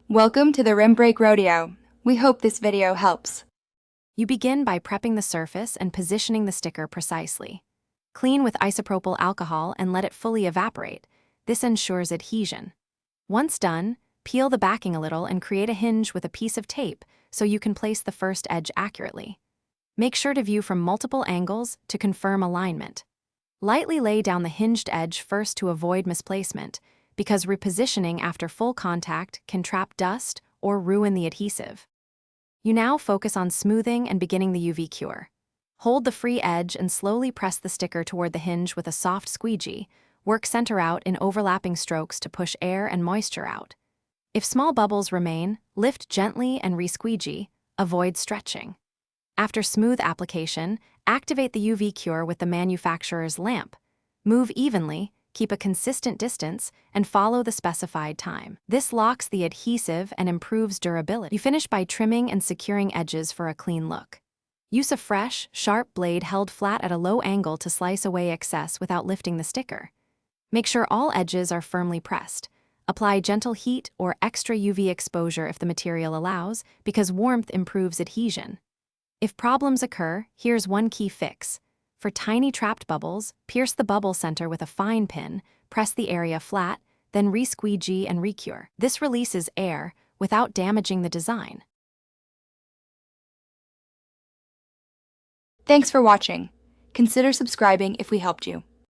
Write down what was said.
Welcome to the Rim Break Rodeo. We hope this video helps. You begin by prepping the surface and positioning the sticker precisely. Clean with isopropyl alcohol and let it fully evaporate. This ensures adhesion. Once done, peel the backing a little and create a hinge with a piece of tape so you can place the first edge accurately. Make sure to view from multiple angles to confirm alignment. Lightly lay down the hinged edge first to avoid misplacement, because repositioning after full contact can trap dust or ruin the adhesive. You now focus on smoothing and beginning the UV cure. Hold the free edge and slowly press the sticker toward the hinge with a soft squeegee. Work center out in overlapping strokes to push air and moisture out. If small bubbles remain, lift gently and re-squeegee. Avoid stretching. After smooth application, activate the UV cure with the manufacturer's lamp. Move evenly, keep a consistent distance, and follow the specified time. This locks the adhesive and improves durability. You finish by trimming and securing edges for a clean look. Use a fresh, sharp blade held flat at a low angle to slice away excess without lifting the sticker. Make sure all edges are firmly pressed. Apply gentle heat or extra UV exposure if the material allows, because warmth improves adhesion. If problems occur, here's one key fix. For tiny trapped bubbles, pierce the bubble center with a fine pin, press the area flat, then re-squeegee and re-cure. This releases air without damaging the design. Thanks for watching. Consider subscribing if we helped you.